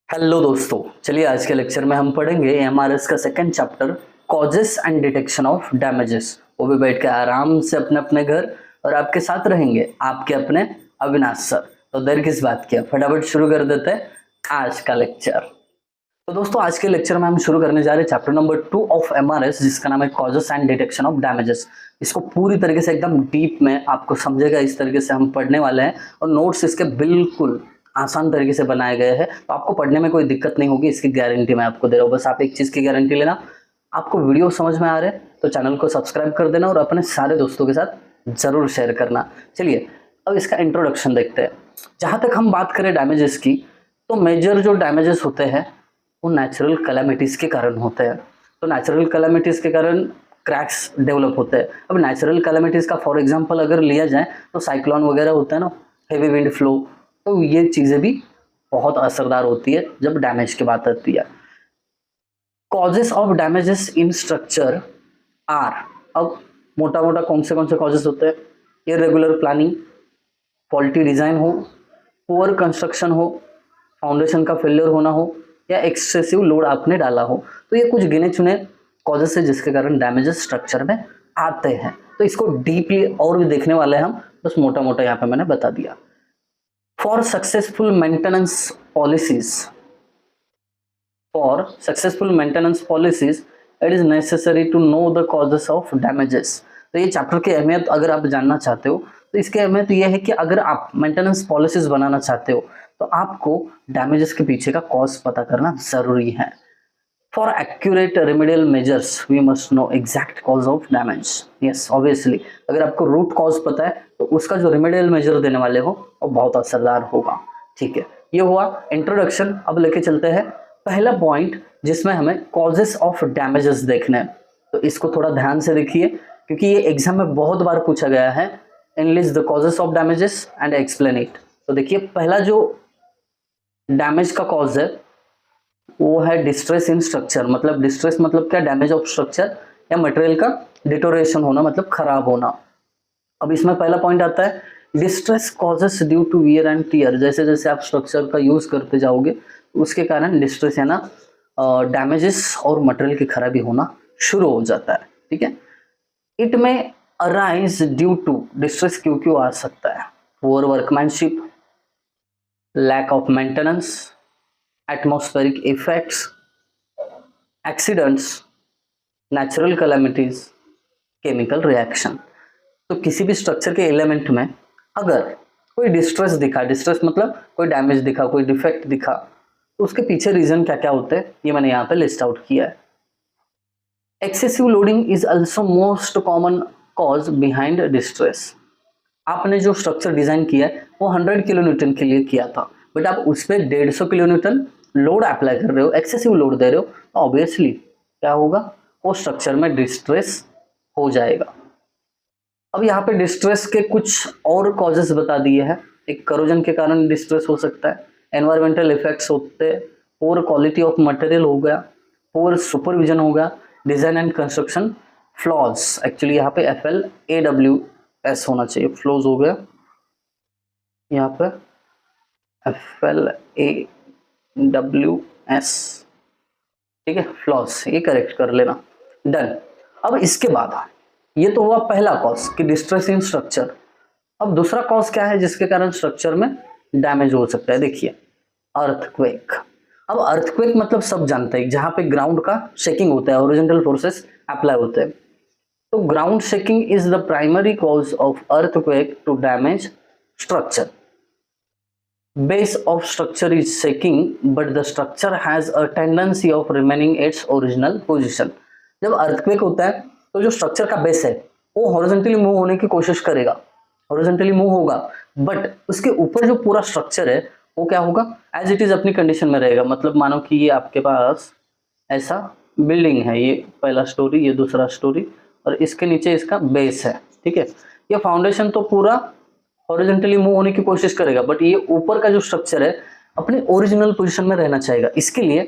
Hello दोस्तों, चलिए आज के लेक्चर में हम पढ़ेंगे एमआरएस का second chapter causes and detection of damages. वो भी बैठ के आराम से अपने अपने घर और आपके साथ रहेंगे आपके अपने अविनाश सर। तो देर किस बात की, फटाफट शुरू कर देते हैं आज का लेक्चर। तो दोस्तों आज के लेक्चर में हम शुरू करने जा रहे हैं चैप्टर नंबर 2 ऑफ एमआरएस, जिसका नाम है causes and detection of damages. इसको पूरी तरीके से एकदम डीप में आपको समझेगा, इस तरीके से हम पढ़ने वाले हैं और नोट्स इसके बिल्कुल आसान तरीके से बनाए गए हैं, तो आपको पढ़ने में कोई दिक्कत नहीं होगी, इसकी गारंटी मैं आपको दे रहा हूँ। बस आप एक चीज की गारंटी लेना, आपको वीडियो समझ में आ रहे हैं तो चैनल को सब्सक्राइब कर देना और अपने सारे दोस्तों के साथ जरूर शेयर करना। चलिए अब इसका इंट्रोडक्शन देखते हैं। जहां तक हम बात करें डैमेजेस की, तो मेजर जो डैमेजेस होते हैं वो नेचुरल कैलामिटीज के कारण होते हैं। तो नेचुरल कैलामिटीज के कारण क्रैक्स डेवलप होते हैं। अब नेचुरल कैलामिटीज का फॉर एग्जांपल अगर लिया जाए तो साइक्लोन वगैरह होता है ना, हेवी विंड फ्लो, तो ये चीजें भी बहुत असरदार होती है जब डैमेज की बात आती है। Causes of damages in structure are, अब मोटा मोटा कौन से कॉजेस होते हैं? इरेगुलर प्लानिंग, फॉल्टी डिजाइन हो, पुअर कंस्ट्रक्शन हो, फाउंडेशन का फेलियर होना हो, या एक्सेसिव लोड आपने डाला हो। तो ये कुछ गिने चुने कॉजेस है जिसके कारण डैमेजेस स्ट्रक्चर में आते हैं। तो इसको डीपली और भी देखने वाले हैं हम, बस मोटा मोटा यहाँ पे मैंने बता दिया। For successful maintenance policies, it is necessary to know the causes of damages. तो ये चैप्टर की अहमियत अगर आप जानना चाहते हो तो इसकी अहमियत यह है कि अगर आप मेंटेनेंस पॉलिसीज बनाना चाहते हो तो आपको डैमेजेस के पीछे का कॉज पता करना जरूरी है। For accurate remedial measures we must know exact cause of damage. Yes obviously, अगर आपको रूट कॉज पता है तो उसका जो रेमेडियल मेजर देने वाले हो वो बहुत असरदार होगा। ठीक है, ये हुआ इंट्रोडक्शन। अब लेके चलते हैं पहला पॉइंट जिसमें हमें कॉजेस ऑफ डैमेजेस देखना है। तो इसको थोड़ा ध्यान से देखिए क्योंकि ये एग्जाम में बहुत बार पूछा गया है। Analyse the causes of damages and explain it. तो देखिए पहला जो डैमेज का कॉज है वो है डिस्ट्रेस इन स्ट्रक्चर। मतलब डिस्ट्रेस मतलब क्या? डैमेज ऑफ स्ट्रक्चर या मटेरियल का डिटोरेशन होना, मतलब खराब होना। अब इसमें पहला पॉइंट आता है distress causes due to wear and tear. जैसे जैसे आप स्ट्रक्चर का यूज करते जाओगे उसके कारण डिस्ट्रेस है ना, डैमेजेस और मटेरियल की खराबी होना शुरू हो जाता है। ठीक है, इट में अराइज ड्यू टू, डिस्ट्रेस क्यों क्यों आ सकता है? Poor workmanship, lack of maintenance, atmospheric effects, accidents, natural calamities, chemical reaction। तो किसी भी स्ट्रक्चर के एलिमेंट में अगर कोई डिस्ट्रेस दिखा, डिस्ट्रेस मतलब कोई डैमेज दिखा, कोई डिफेक्ट दिखा, तो उसके पीछे रीजन क्या क्या होते हैं ये मैंने यहाँ पे लिस्ट आउट किया है। Excessive loading is also most common cause behind distress. आपने जो स्ट्रक्चर डिजाइन किया है वो 100 किलो न्यूटन के लिए किया था, बट आप उस पर 150 किलो न्यूटन लोड अप्लाई कर रहे हो, एक्सेसिव लोड दे रहे हो, तो ऑब्वियसली क्या होगा? वो स्ट्रक्चर में डिस्ट्रेस हो जाएगा। अब यहाँ पे डिस्ट्रेस के कुछ और कॉजेस बता दिए हैं। एक करोजन के कारण डिस्ट्रेस हो सकता है, एनवायरमेंटल इफेक्ट्स होते हैं, पोर क्वालिटी ऑफ मटेरियल हो गया, पोर सुपरविजन हो गया, design and construction flaws. Actually यहाँ पे FLAWS होना चाहिए, फ्लॉज हो गया यहाँ पे FLAWS। ठीक है, फ्लॉस, ये करेक्ट कर लेना। डन। अब इसके बाद ये तो हुआ पहला कॉज कि डिस्ट्रेस इन स्ट्रक्चर। अब दूसरा कॉज क्या है जिसके कारण स्ट्रक्चर में डैमेज हो सकता है? देखिए अर्थक्वेक। अब अर्थक्वेक मतलब सब जानते हैं, जहां पे ग्राउंड का शेकिंग होता है, हॉरिजॉन्टल फोर्सेस अप्लाई होते हैं। तो ground shaking is the primary cause of earthquake to damage structure. Base of structure is shaking, but the structure has a tendency of remaining its original position। जब earthquake होता है तो जो structure का base है वो हॉरिजॉन्टली मूव होने की कोशिश करेगा, हॉरिजॉन्टली मूव होगा, बट उसके ऊपर जो पूरा स्ट्रक्चर है वो क्या होगा? एज इट इज अपनी कंडीशन में रहेगा। मतलब मानो कि ये आपके पास ऐसा बिल्डिंग है, ये पहला स्टोरी, ये दूसरा स्टोरी, और इसके नीचे इसका बेस है। ठीक है, ये फाउंडेशन तो पूरा हॉरिजॉन्टली मूव होने की कोशिश करेगा, बट ये ऊपर का जो स्ट्रक्चर है अपने ओरिजिनल पोजीशन में रहना चाहेगा। इसके लिए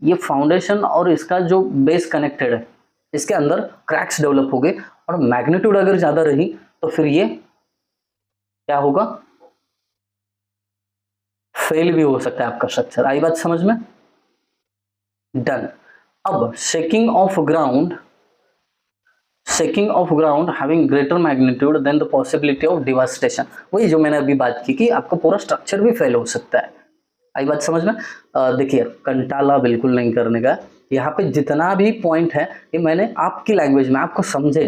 ये फाउंडेशन और इसका जो बेस कनेक्टेड है, इसके अंदर क्रैक्स डेवलप हो गए, और मैग्नीट्यूड अगर ज्यादा रही तो फिर ये क्या होगा? फेल भी हो सकता है आपका स्ट्रक्चर। आई बात समझ में? डन। अब shaking of ground having greater magnitude than the possibility of devastation, वही जो मैंने अभी बात की कि आपका पूरा स्ट्रक्चर भी फेल हो सकता है। आई बात समझ में? देखिए, कंटाला बिल्कुल नहीं करने का। यहाँ पे जितना भी पॉइंट है ये मैंने आपकी लैंग्वेज में आपको समझे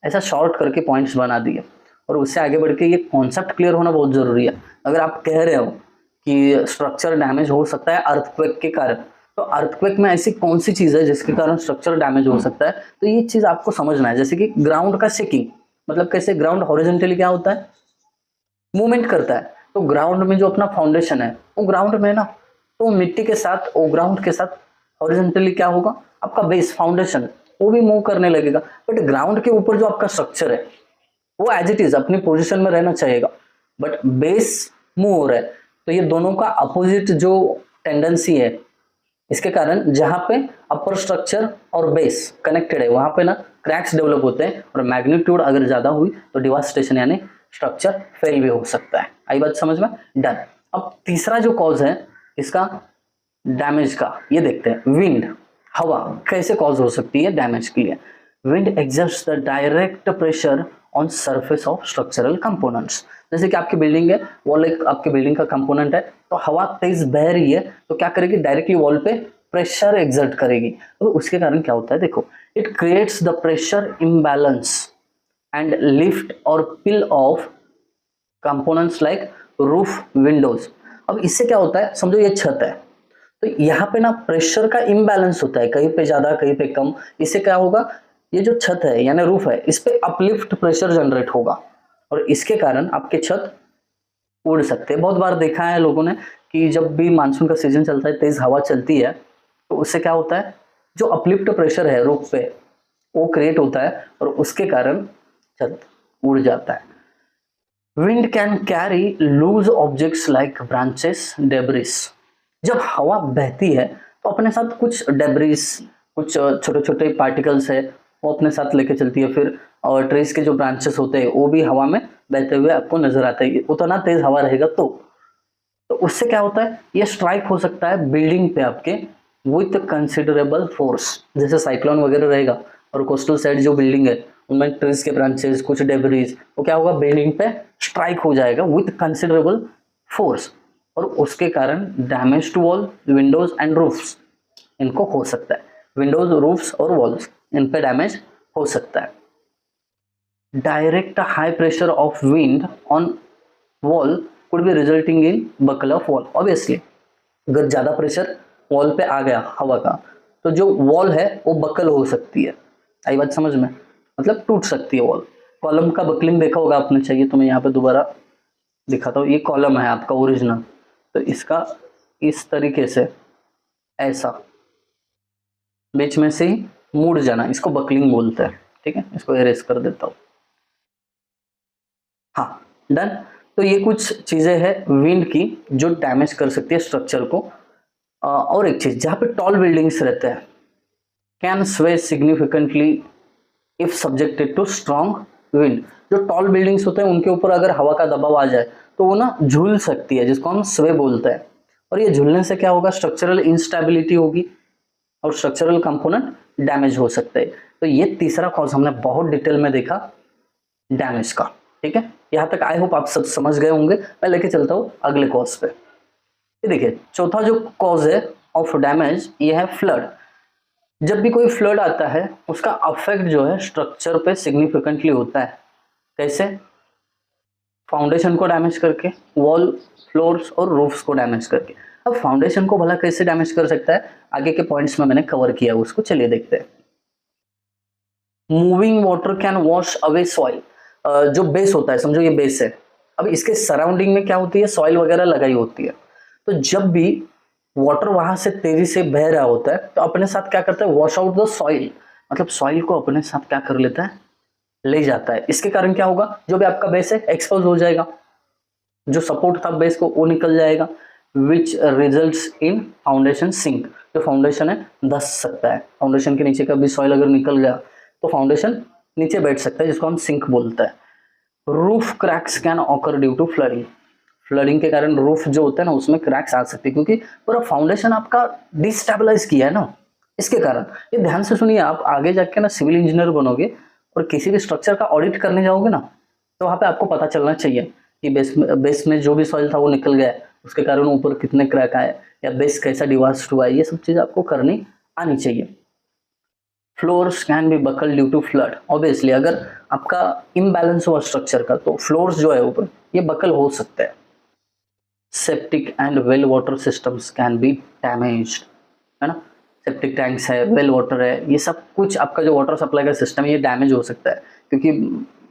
ऐसा शॉर्ट करके पॉइंट्स बना दिए, और उससे आगे बढ़ के ये कॉन्सेप्ट क्लियर होना बहुत जरूरी है। अगर आप कह रहे हो कि स्ट्रक्चर डैमेज हो सकता है अर्थक्वेक के कारण, तो अर्थक्वेक में ऐसी कौन सी चीज है जिसके कारण स्ट्रक्चर डैमेज हो सकता है, तो ये चीज आपको समझना है। जैसे कि ग्राउंड का शेकिंग, मतलब कैसे ग्राउंड हॉरिजॉन्टली क्या होता है, मूवमेंट करता है। तो ग्राउंड में जो अपना फाउंडेशन है वो ग्राउंड में ना, तो मिट्टी के साथ वो ग्राउंड के साथ हॉरिजॉन्टली क्या होगा, आपका बेस फाउंडेशन वो भी मूव करने लगेगा। बट ग्राउंड के ऊपर जो आपका स्ट्रक्चर है वो एज इट इज अपनी पोजीशन में रहना चाहिएगा, बट बेस मूव हो रहा है। तो ये दोनों का अपोजिट जो टेंडेंसी है, इसके कारण जहां पे अपर स्ट्रक्चर और बेस कनेक्टेड है वहां पे ना क्रैक्स डेवलप होते हैं, और मैग्नीट्यूड अगर ज्यादा हुई तो डिवास्टेशन यानी स्ट्रक्चर फेल भी हो सकता है। आई बात समझ में? डन। अब तीसरा जो कॉज है इसका डैमेज का, ये देखते हैं। विंड, हवा कैसे कॉज हो सकती है डैमेज के लिए? Wind exerts the direct pressure on surface of structural components. जैसे कि आपकी बिल्डिंग है, वॉल एक आपकी बिल्डिंग का कंपोनेंट है, तो हवा तेज बह रही है तो क्या करेगी, डायरेक्टली वॉल पे प्रेशर एक्सर्ट करेगी। तो उसके कारण क्या होता है, देखो, it creates the pressure imbalance and lift और peel off components like roof, windows. अब इससे क्या होता है, समझो ये छत है, तो यहाँ पे ना प्रेशर का इम्बैलेंस होता है, कहीं पे ज्यादा कहीं पे कम। इससे क्या होगा, ये जो छत है यानी रूफ है, इस पे अपलिफ्ट प्रेशर जनरेट होगा, और इसके कारण आपके छत उड़ सकते हैं। बहुत बार देखा है लोगों ने कि जब भी मानसून का सीजन चलता है, तेज हवा चलती है, तो उससे क्या होता है, जो अपलिफ्ट प्रेशर है रूफ पे वो क्रिएट होता है, और उसके कारण छत उड़ जाता है। Wind can carry loose objects like branches, debris. जब हवा बहती है तो अपने साथ कुछ डेब्रिस, कुछ छोटे छोटे पार्टिकल्स है वो अपने साथ लेके चलती है। फिर और ट्रीज के जो ब्रांचेस होते हैं वो भी हवा में बहते हुए आपको नजर आते हैं। उतना तेज हवा रहेगा तो उससे क्या होता है, ये स्ट्राइक हो सकता है बिल्डिंग पे आपके विथ कंसिडरेबल फोर्स। जैसे साइक्लोन वगैरह रहेगा और कोस्टल साइड जो बिल्डिंग है उनमें ट्रीज के ब्रांचेस, कुछ डेब्रिस, वो क्या होगा, बिल्डिंग पे स्ट्राइक हो जाएगा विथ कंसिडरेबल फोर्स, और उसके कारण damage to wall, windows and roofs इनको हो सकता है। विंडोज, रूफ्स और वॉल्स इन पे डैमेज हो सकता है। Direct high pressure of wind on wall could be resulting in buckle of wall. Obviously अगर ज्यादा प्रेशर वॉल पे आ गया हवा का, तो जो वॉल है वो बकल हो सकती है। आई बात समझ में? मतलब टूट सकती है वॉल। कॉलम का बकलिंग देखा होगा आपने, चाहिए तो मैं यहाँ पे दोबारा दिखाता हूँ। ये कॉलम है आपका ओरिजिनल, तो इसका इस तरीके से ऐसा बीच में से ही मुड़ जाना, इसको बकलिंग बोलते हैं। ठीक है, इसको एरेज कर देता हूँ। हाँ, डन। तो ये कुछ चीजें हैं विंड की जो डैमेज कर सकती है स्ट्रक्चर को। और एक चीज, जहाँ पे टॉल बिल्डिंग्स रहते हैं, can sway significantly if subjected to strong wind. जो टॉल बिल्डिंग्स होते हैं उनके ऊपर अगर हवा का दबाव आ जाए तो वो ना झूल सकती है, जिसको हम स्वे बोलते हैं। और ये झूलने से क्या होगा, स्ट्रक्चरल इंस्टेबिलिटी होगी और स्ट्रक्चरल कंपोनेंट डैमेज हो सकते हैं। तो ये तीसरा कॉज हमने बहुत डिटेल में देखा डैमेज का। ठीक है, यहाँ तक आई होप आप सब समझ गए होंगे। मैं लेके चलता हूँ अगले कॉज पे। ये देखिए, चौथा जो कॉज है ऑफ डैमेज ये है फ्लड। जब भी कोई फ्लड आता है उसका अफेक्ट जो है स्ट्रक्चर पे सिग्निफिकेंटली होता है। कैसे? फाउंडेशन को डैमेज करके, वॉल, फ्लोर्स और रूफ्स को डैमेज करके। अब फाउंडेशन को भला कैसे डैमेज कर सकता है, आगे के पॉइंट्स में मैंने कवर किया, उसको चलिए देखते हैं। Moving water can wash away soil. जो बेस होता है, समझो ये बेस है, अब इसके सराउंडिंग में क्या होती है, सॉइल वगैरह लगाई होती है। तो जब भी वाटर वहां से तेजी से बह रहा होता है तो अपने साथ क्या करता है, वॉश आउट द सॉइल, मतलब सॉइल को अपने साथ क्या कर लेता है, ले जाता है। इसके कारण क्या होगा, जो भी आपका बेस है एक्सपोज हो जाएगा, जो सपोर्ट था बेस को वो निकल जाएगा, which results in foundation sink. जो फाउंडेशन है धस सकता है, फाउंडेशन के नीचे का भी सॉइल अगर निकल गया तो फाउंडेशन नीचे बैठ सकता है, जिसको हम सिंक बोलते हैं। Roof cracks can occur due to flooding. Flooding के कारण रूफ जो होता है ना उसमें क्रैक्स आ सकती है, क्योंकि पूरा फाउंडेशन आपका डिस्टेबलाइज किया है ना, इसके कारण। ये ध्यान से सुनिए, आप आगे जाके ना सिविल इंजीनियर बनोगे और किसी भी स्ट्रक्चर का ऑडिट करने जाओगे ना, तो वहाँ पे आपको पता चलना चाहिए कि बेस में जो भी सॉइल था वो निकल गया है, उसके कारण ऊपर कितने क्रैक आए या बेस कैसा डिवास्ट हुआ है, ये सब चीज़ आपको करनी आनी चाहिए। Floors can be buckle due to flood. Obviously अगर आपका इम्बैलेंस हुआ स्ट्रक्चर का तो फ्लोर्स जो है ऊपर ये बकल हो सकते हैं। Septic and well water systems can be damaged, है ना। सेप्टिक टैंक्स है, वेल वाटर है, ये सब कुछ आपका जो वाटर सप्लाई का सिस्टम है ये डैमेज हो सकता है, क्योंकि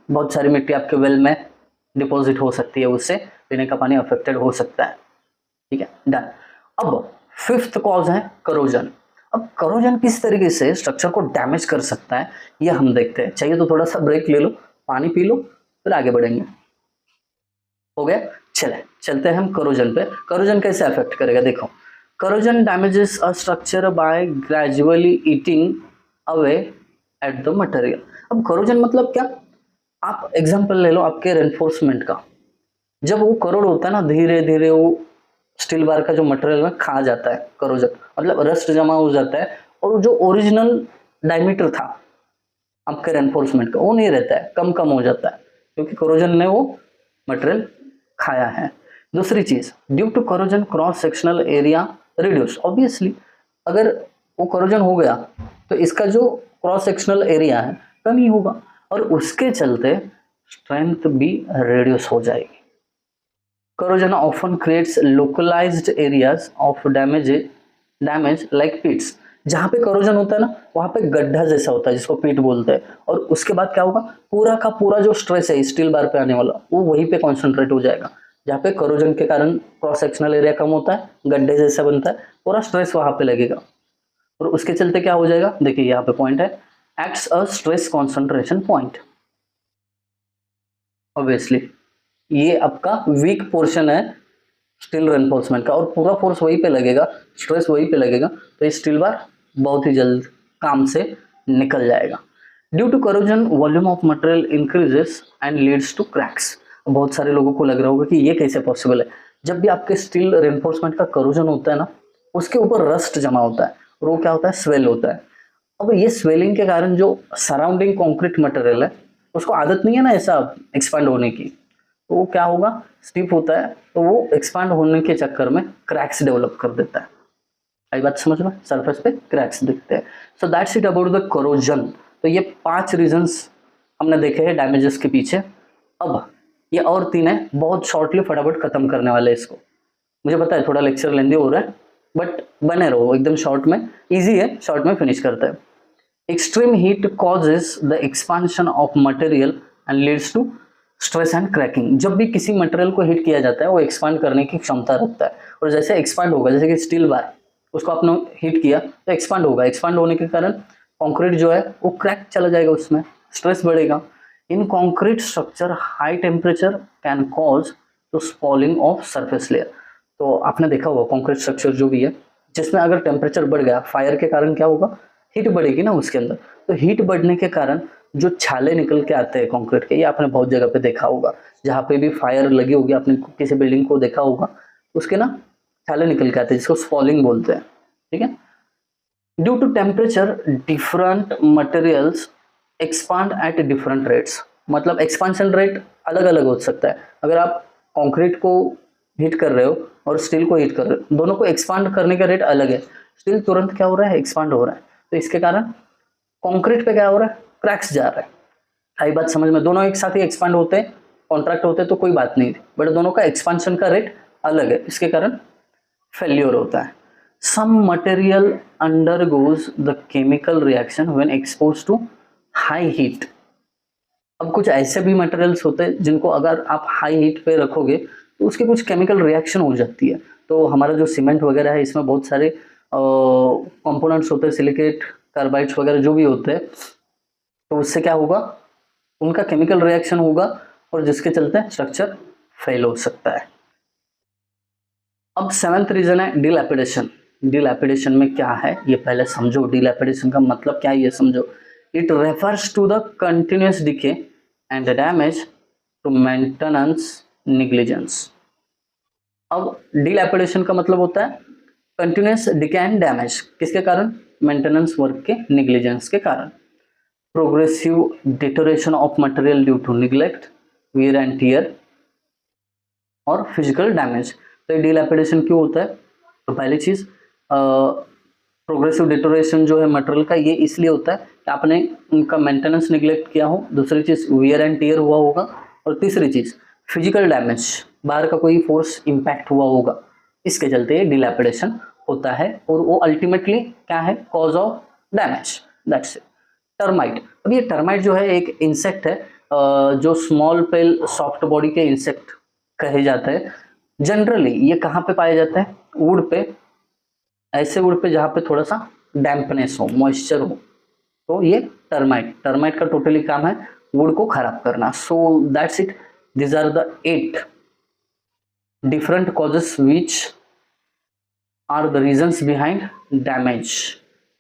बहुत सारी मिट्टी आपके वेल में डिपॉजिट हो सकती है, उससे पीने का पानी अफेक्टेड हो सकता है। ठीक है, डन। अब फिफ्थ कॉज है करोजन। अब करोजन किस तरीके से स्ट्रक्चर को डैमेज कर सकता है ये हम देखते हैं। चाहिए तो थोड़ा सा ब्रेक ले लो, पानी पी लो, फिर आगे बढ़ेंगे। हो गया, चलते हैं हम करोजन पे। करोजन कैसे अफेक्ट करेगा, देखो। Corrosion damages a structure bye gradually eating away at the material. अब करोजन मतलब क्या, आप एग्जांपल ले लो आपके रेनफोर्समेंट का। जब वो करोड होता है ना, धीरे धीरे वो स्टील बार का जो मटेरियल है खा जाता है करोजन, मतलब रस्ट जमा हो जाता है, और जो ओरिजिनल डायमीटर था आपके रेनफोर्समेंट का वो नहीं रहता है, कम कम हो जाता है, क्योंकि करोजन ने वो मटेरियल खाया है। दूसरी चीज, due to corrosion cross sectional area reduce. Obviously अगर वो करोजन हो गया तो इसका जो क्रॉस सेक्शनल एरिया है कम ही होगा, और उसके चलते स्ट्रेंथ भी रिड्यूस हो जाएगी। Corrosion often creates localized areas of damage like pits। जहाँ पे करोजन होता है ना वहाँ पे गड्ढा जैसा होता है जिसको पीट बोलते हैं, और उसके बाद क्या होगा, पूरा का पूरा जो स्ट्रेस है स्टील बार पे आने वाला वो वहीं पे कॉन्सेंट्रेट हो जाएगा। जहाँ पे करोजन के कारण क्रॉस सेक्शनल एरिया कम होता है, गड्ढे जैसा बनता है, पूरा स्ट्रेस वहाँ पे लगेगा, और उसके चलते क्या हो जाएगा, देखिए यहाँ पे पॉइंट है, acts a stress concentration point. Obviously ये आपका वीक पोर्शन है स्टील रेनफोर्समेंट का, और पूरा फोर्स वहीं पे लगेगा, स्ट्रेस वहीं पे लगेगा, तो ये स्टील बार बहुत ही जल्द काम से निकल जाएगा। Due to corrosion volume of material increases and leads to cracks. बहुत सारे लोगों को लग रहा होगा कि ये कैसे पॉसिबल है। जब भी आपके स्टील रेनफोर्समेंट का करोजन होता है ना, उसके ऊपर रस्ट जमा होता है और वो क्या होता है, स्वेल होता है। अब ये स्वेलिंग के कारण जो सराउंडिंग कॉन्क्रीट मटेरियल है उसको आदत नहीं है ना ऐसा एक्सपांड होने की, तो वो क्या होगा, स्टिफ होता है, तो वो एक्सपांड होने के चक्कर में क्रैक्स डेवलप कर देता है। आई बात समझ में, सरफेस पे क्रैक्स दिखते हैं। सो that's it about the corrosion. तो ये 5 रीजंस हमने देखे हैं डैमेजेस के पीछे। अब ये और 3 है, बहुत शॉर्टली फटाफट खत्म करने वाले हैं इसको। मुझे पता है थोड़ा लेक्चर लेंदी हो रहा है, बट बने रहो एकदम शॉर्ट में, ईजी है, शॉर्ट में फिनिश करते हैं। Extreme heat causes the expansion of material and leads to stress and cracking. जब भी किसी मटेरियल को हीट किया जाता है वो एक्सपांड करने की क्षमता रखता है, और जैसे एक्सपांड होगा, जैसे कि स्टील बार, उसको आपने हीट किया तो एक्सपांड होगा, एक्सपांड होने के कारण कंक्रीट जो है वो क्रैक चला जाएगा, उसमें स्ट्रेस बढ़ेगा। In concrete structure high temperature can cause to spalling of surface layer. तो आपने देखा होगा कंक्रीट स्ट्रक्चर जो भी है जिसमें अगर टेम्परेचर बढ़ गया, फायर के कारण क्या होगा, हीट बढ़ेगी ना उसके अंदर, तो हीट बढ़ने के कारण जो छाले निकल के आते हैं कंक्रीट के, ये आपने बहुत जगह पे देखा होगा, जहाँ पे भी फायर लगी होगी, आपने किसी बिल्डिंग को देखा होगा, उसके ना छाले निकल के आते हैं जिसको स्पॉलिंग बोलते हैं। ठीक है, due to temperature different materials expand at different rates. मतलब एक्सपांशन रेट अलग अलग हो सकता है। अगर आप कंक्रीट को हीट कर रहे हो और स्टील को हीट कर रहे हो, दोनों को एक्सपांड करने का रेट अलग है। स्टील तुरंत क्या हो रहा है, एक्सपांड हो रहा है, तो इसके कारण कंक्रीट पे क्या हो रहा है, क्रैक्स जा रहा है। आई बात समझ में, दोनों एक साथ ही एक्सपांड होते हैं, कॉन्ट्रैक्ट होते हैं तो कोई बात नहीं थी, बट दोनों का एक्सपांशन का रेट अलग है, इसके कारण फेल्योर होता है। Some material undergoes the chemical reaction when expose to high heat. अब कुछ ऐसे भी मटेरियल्स होते हैं जिनको अगर आप हाई हीट पे रखोगे तो उसके कुछ केमिकल रिएक्शन हो जाती है। तो हमारा जो सीमेंट वगैरह है इसमें बहुत सारे कंपोनेंट्स होते हैं, सिलिकेट, कार्बाइड्स वगैरह जो भी होते हैं, तो उससे क्या होगा, उनका केमिकल रिएक्शन होगा और जिसके चलते स्ट्रक्चर फेल हो सकता है। अब 7th रीजन है डिलैपिडेशन। डिलैपिडेशन में क्या है ये पहले समझो, डिलैपिडेशन का मतलब क्या है ये समझो। It refers to the continuous decay and the damage to maintenance negligence. अब डिलैपिडेशन का मतलब होता है कंटिन्यूस डिके एंड डैमेज, किसके कारण? मेंटेनेंस वर्क के निग्लिजेंस के कारण। Progressive deterioration of material due to neglect, wear and tear और फिजिकल डैमेज। तो ये डिलैपिडेशन क्यों होता है? तो पहली चीज प्रोग्रेसिव डिटोरेशन जो है मटेरियल का, ये इसलिए होता है कि आपने उनका मेंटेनेंस निग्लेक्ट किया हो। दूसरी चीज वियर एंड टियर हुआ होगा। और तीसरी चीज फिजिकल डैमेज, बाहर का कोई फोर्स इम्पैक्ट हुआ होगा, इसके चलते ये डिलैपिडेशन होता है। और वो अल्टीमेटली क्या है? Cause of damage, that's it. Termite. अब ये टर्माइट जो है एक इंसेक्ट है जो स्मॉल पेल सॉफ्ट बॉडी के इंसेक्ट कहे जाते हैं। जनरली ये कहाँ पे पाया जाता है? वुड पे, ऐसे वुड पे जहाँ पे थोड़ा सा डैम्पनेस हो, मॉइस्चर हो, तो ये टर्माइट। टर्माइट का टोटली काम है वुड को खराब करना। So that's it, this are the 8 different causes which are the reasons behind damage.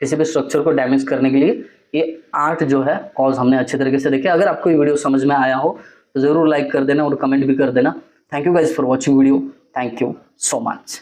किसी भी स्ट्रक्चर को डैमेज करने के लिए ये 8 जो है कॉज हमने अच्छे तरीके से देखे। अगर आपको ये वीडियो समझ में आया हो तो जरूर लाइक कर देना और कमेंट भी कर देना। Thank you guys for watching video. Thank you so much.